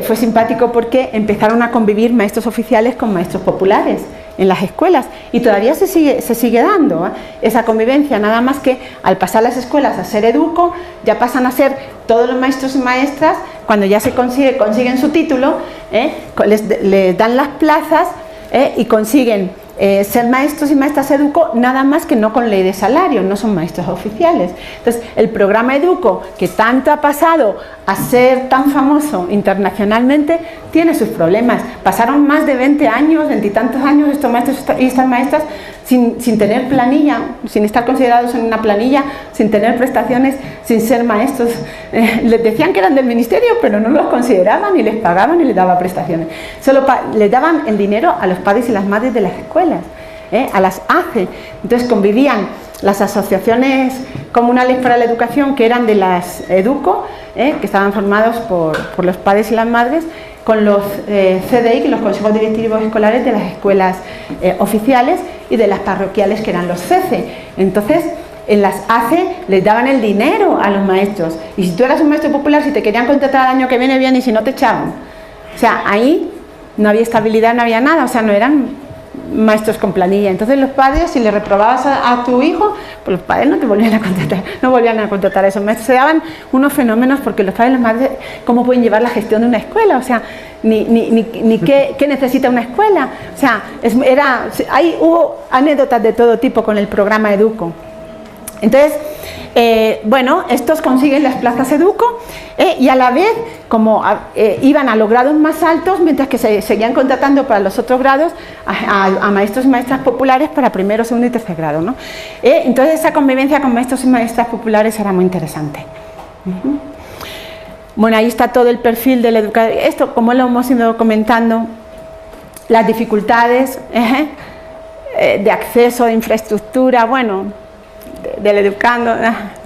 fue simpático porque empezaron a convivir maestros oficiales con maestros populares en las escuelas, y todavía se sigue dando esa convivencia, nada más que al pasar las escuelas a ser educo, ya pasan a ser todos los maestros y maestras. Cuando ya consiguen su título, les dan las plazas y consiguen ser maestros y maestras EDUCO, nada más que no con ley de salario, no son maestros oficiales. Entonces, el programa EDUCO, que tanto ha pasado a ser tan famoso internacionalmente, tiene sus problemas. Pasaron más de 20 años, 20 y tantos años estos maestros y estas maestras sin tener planilla, sin estar considerados en una planilla, sin tener prestaciones, sin ser maestros. Les decían que eran del ministerio, pero no los consideraban, ni les pagaban, ni les daban prestaciones. Solo les daban el dinero a los padres y las madres de las escuelas, a las ACE. Entonces convivían las asociaciones comunales para la educación, que eran de las EDUCO, que estaban formados por los padres y las madres, con los CDI, los consejos directivos escolares de las escuelas oficiales, y de las parroquiales, que eran los CECE. Entonces, en las ACE les daban el dinero a los maestros, y si tú eras un maestro popular, si te querían contratar el año que viene, bien, y si no, te echaban. O sea, ahí no había estabilidad, no había nada, o sea, no eran maestros con planilla. Entonces los padres, si le reprobabas a tu hijo, pues los padres no te volvían a contratar, no volvían a contratar a esos maestros. Se daban unos fenómenos, porque los padres y las madres, ¿cómo pueden llevar la gestión de una escuela? O sea, ni qué necesita una escuela. O sea, hubo anécdotas de todo tipo con el programa EDUCO. Entonces, bueno, estos consiguen las plazas EDUCO y a la vez, como iban a los grados más altos, mientras que se seguían contratando para los otros grados a maestros y maestras populares para primero, segundo y tercer grado, ¿no? Entonces esa convivencia con maestros y maestras populares era muy interesante. Bueno, ahí está todo el perfil del educador. Esto, como lo hemos ido comentando, las dificultades de acceso, de infraestructura, bueno, del educando,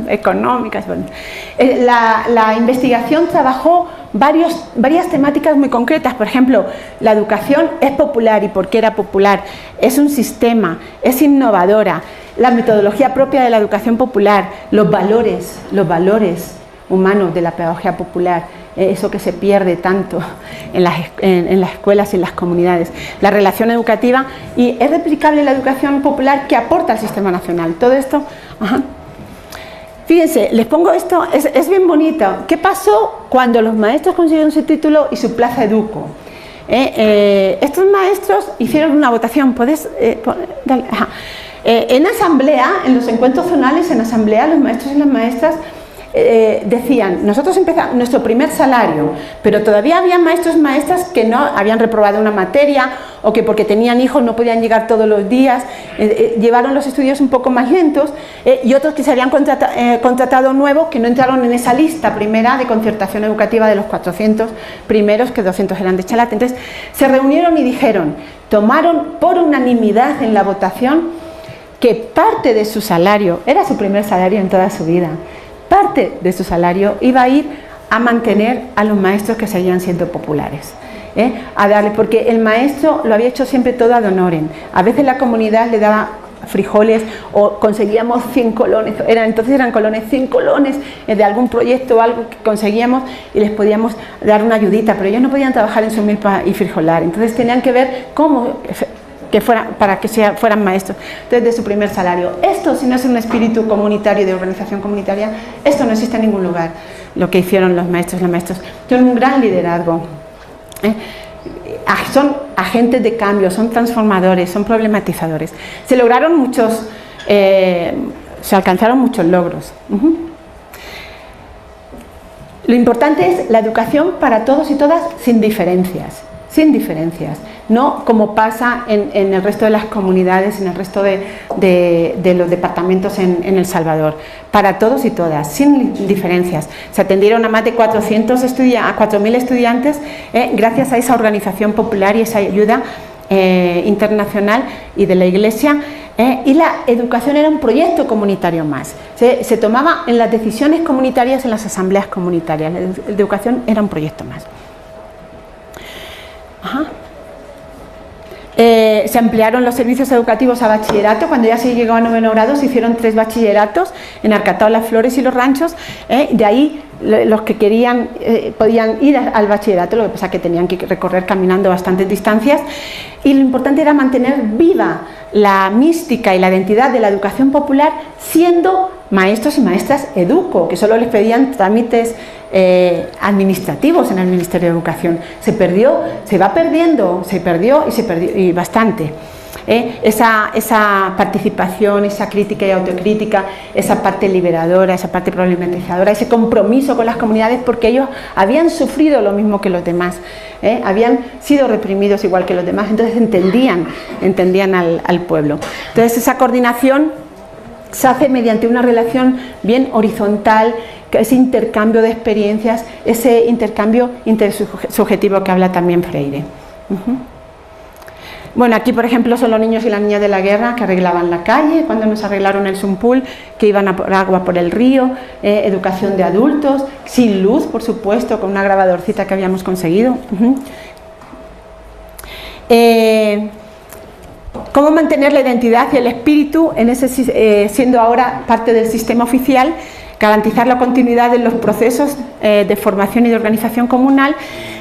económicas. Bueno. La investigación trabajó varias temáticas muy concretas. Por ejemplo, la educación es popular. ¿Y por qué era popular? Es un sistema, es innovadora. La metodología propia de la educación popular, los valores humanos de la pedagogía popular, eso que se pierde tanto en las escuelas y en las comunidades, la relación educativa, y es replicable la educación popular que aporta al sistema nacional. Todo esto, fíjense, les pongo esto, es bien bonito. ¿Qué pasó cuando los maestros consiguieron su título y su plaza EDUCO? Estos maestros hicieron una votación, ¿puedes? Dale, en asamblea, en los encuentros zonales, en asamblea, los maestros y las maestras decían, nosotros empezamos nuestro primer salario, pero todavía había maestros y maestras que no habían reprobado una materia, o que porque tenían hijos no podían llegar todos los días, llevaron los estudios un poco más lentos, y otros que se habían contratado nuevos, que no entraron en esa lista primera de concertación educativa de los 400 primeros, que 200 eran de Chalate. Entonces se reunieron y dijeron, tomaron por unanimidad en la votación que parte de su salario, era su primer salario en toda su vida, parte de su salario iba a ir a mantener a los maestros que seguían siendo populares, a darle, porque el maestro lo había hecho siempre todo ad honorem. A veces la comunidad le daba frijoles, o conseguíamos 100 colones, entonces eran colones, 100 colones de algún proyecto o algo que conseguíamos, y les podíamos dar una ayudita, pero ellos no podían trabajar en su milpa y frijolar, entonces tenían que ver cómo para que fueran maestros desde su primer salario. Esto, si no es un espíritu comunitario, de organización comunitaria, esto no existe en ningún lugar. Lo que hicieron los maestros y las maestras, tienen un gran liderazgo, son agentes de cambio, son transformadores, son problematizadores. Se lograron se alcanzaron muchos logros. Lo importante es la educación para todos y todas, sin diferencias, no como pasa en el resto de las comunidades, en el resto de los departamentos en El Salvador, para todos y todas, sin diferencias. Se atendieron a más de 4.000 estudiantes gracias a esa organización popular y esa ayuda internacional y de la Iglesia, y la educación era un proyecto comunitario más. Se tomaba en las decisiones comunitarias, en las asambleas comunitarias. La educación era un proyecto más. Se ampliaron los servicios educativos a bachillerato. Cuando ya se llegó a 9º grado, se hicieron 3 bachilleratos en Arcatao, Las Flores y Los Ranchos. De ahí los que querían podían ir al bachillerato, lo que pasa es que tenían que recorrer caminando bastantes distancias, y lo importante era mantener viva la mística y la identidad de la educación popular, siendo maestros y maestras educo, que solo les pedían trámites administrativos en el Ministerio de Educación. Se perdió y bastante. Esa participación, esa crítica y autocrítica, esa parte liberadora, esa parte problematizadora, ese compromiso con las comunidades, porque ellos habían sufrido lo mismo que los demás, habían sido reprimidos igual que los demás, entonces entendían al pueblo. Entonces esa coordinación se hace mediante una relación bien horizontal, ese intercambio de experiencias, ese intercambio intersubjetivo que habla también Freire. Bueno, aquí por ejemplo son los niños y las niñas de la guerra que arreglaban la calle, cuando nos arreglaron el Sumpul, que iban a por agua por el río, educación de adultos, sin luz por supuesto, con una grabadorcita que habíamos conseguido. Cómo mantener la identidad y el espíritu en siendo ahora parte del sistema oficial, garantizar la continuidad de los procesos de formación y de organización comunal,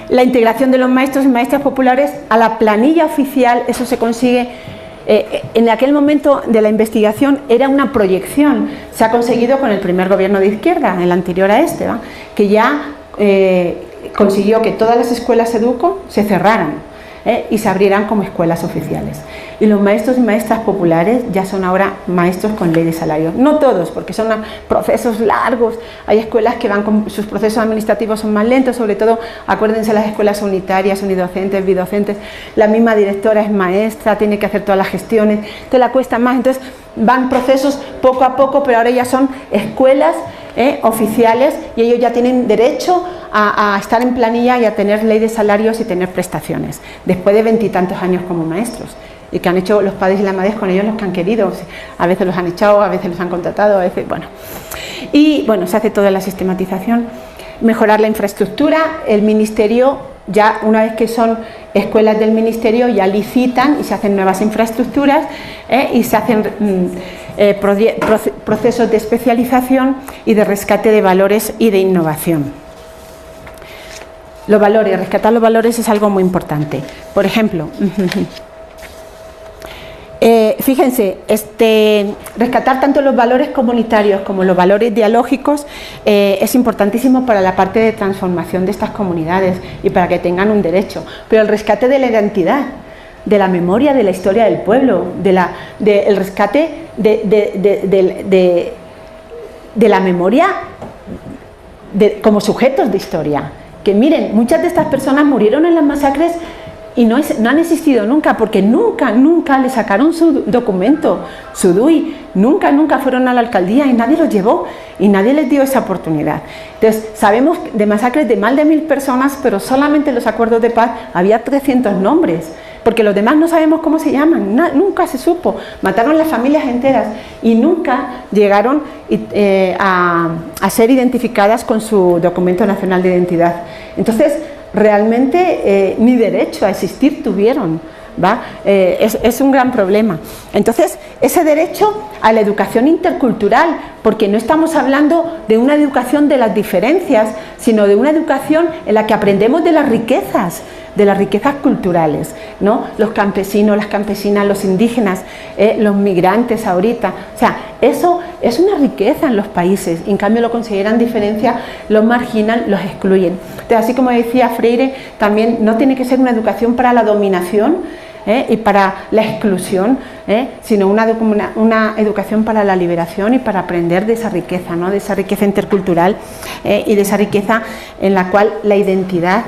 la integración de los maestros y maestras populares a la planilla oficial. Eso se consigue, en aquel momento de la investigación era una proyección, se ha conseguido con el primer gobierno de izquierda, el anterior a este, ¿va? Que ya consiguió que todas las escuelas educo se cerraran y se abrieran como escuelas oficiales. Y los maestros y maestras populares ya son ahora maestros con ley de salarios. No todos, porque son procesos largos. Hay escuelas que van con sus procesos administrativos son más lentos, sobre todo, acuérdense, las escuelas unitarias, unidocentes, bidocentes. La misma directora es maestra, tiene que hacer todas las gestiones, te la cuesta más. Entonces van procesos poco a poco, pero ahora ya son escuelas oficiales y ellos ya tienen derecho a estar en planilla y a tener ley de salarios y tener prestaciones, después de 20 y tantos años como maestros, y que han hecho los padres y las madres con ellos los que han querido. A veces los han echado, a veces los han contratado, a veces, bueno. Y bueno, se hace toda la sistematización, mejorar la infraestructura. El ministerio, ya una vez que son escuelas del ministerio, ya licitan y se hacen nuevas infraestructuras y se hacen procesos de especialización y de rescate de valores y de innovación. Los valores, rescatar los valores es algo muy importante. Por ejemplo, fíjense, rescatar tanto los valores comunitarios como los valores dialógicos es importantísimo para la parte de transformación de estas comunidades y para que tengan un derecho. Pero el rescate de la identidad, de la memoria, de la historia del pueblo, el rescate de la memoria como sujetos de historia. Que miren, muchas de estas personas murieron en las masacres y no han existido nunca, porque nunca le sacaron su documento, su DUI, nunca fueron a la alcaldía y nadie los llevó y nadie les dio esa oportunidad. Entonces, sabemos de masacres de más de 1000 personas, pero solamente en los acuerdos de paz había 300 nombres, porque los demás no sabemos cómo se llaman, nunca se supo. Mataron las familias enteras y nunca llegaron a ser identificadas con su documento nacional de identidad. Entonces, realmente ni derecho a existir tuvieron, ¿va? Es un gran problema. Entonces, ese derecho a la educación intercultural, porque no estamos hablando de una educación de las diferencias, sino de una educación en la que aprendemos de las riquezas culturales, ¿no? Los campesinos, las campesinas, los indígenas, los migrantes ahorita. O sea, eso es una riqueza en los países, y en cambio lo consideran diferencia, los marginan, los excluyen. Entonces, así como decía Freire, también no tiene que ser una educación para la dominación y para la exclusión, sino una educación para la liberación y para aprender de esa riqueza, ¿no? De esa riqueza intercultural y de esa riqueza en la cual la identidad,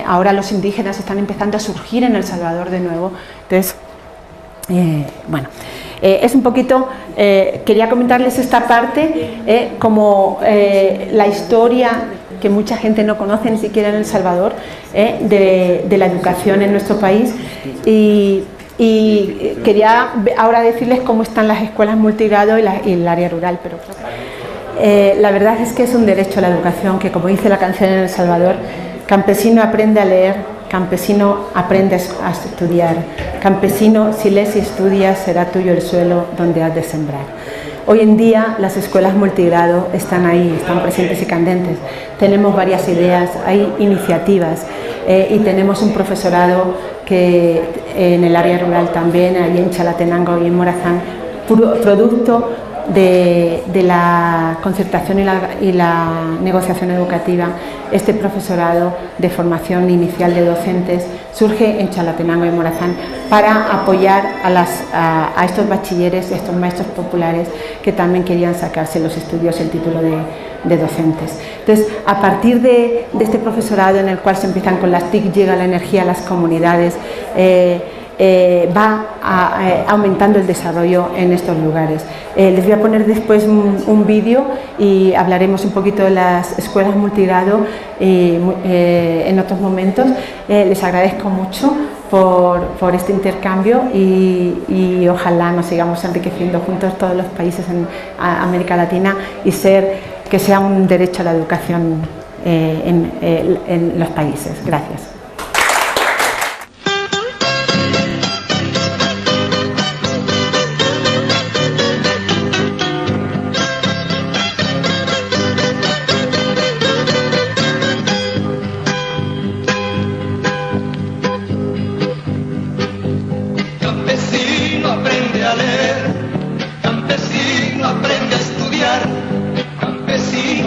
ahora los indígenas están empezando a surgir en El Salvador de nuevo. Entonces, bueno, es un poquito, quería comentarles esta parte, como la historia que mucha gente no conoce ni siquiera en El Salvador, de la educación en nuestro país, y quería ahora decirles cómo están las escuelas multigrado y el área rural, pero la verdad es que es un derecho a la educación, que como dice la canción en El Salvador: campesino aprende a leer, campesino aprende a estudiar, campesino si lees y estudias será tuyo el suelo donde has de sembrar. Hoy en día las escuelas multigrado están ahí, están presentes y candentes. Tenemos varias ideas, hay iniciativas y tenemos un profesorado que en el área rural también, allí en Chalatenango y en Morazán, producto de la concertación y la negociación educativa, este profesorado de formación inicial de docentes surge en Chalatenango y Morazán para apoyar a estos bachilleres, a estos maestros populares que también querían sacarse los estudios el título de docentes. Entonces, a partir de este profesorado en el cual se empiezan con las TIC, llega la energía a las comunidades, va aumentando el desarrollo en estos lugares. Les voy a poner después un vídeo y hablaremos un poquito de las escuelas multigrado en otros momentos. Les agradezco mucho por este intercambio y ojalá nos sigamos enriqueciendo juntos todos los países en América Latina y que sea un derecho a la educación en los países. Gracias.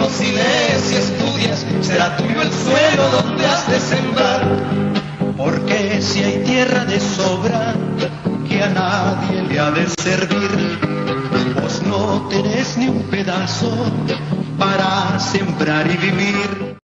Si lees y estudias, será tuyo el suelo donde has de sembrar. Porque si hay tierra de sobra, que a nadie le ha de servir, vos no tenés ni un pedazo para sembrar y vivir.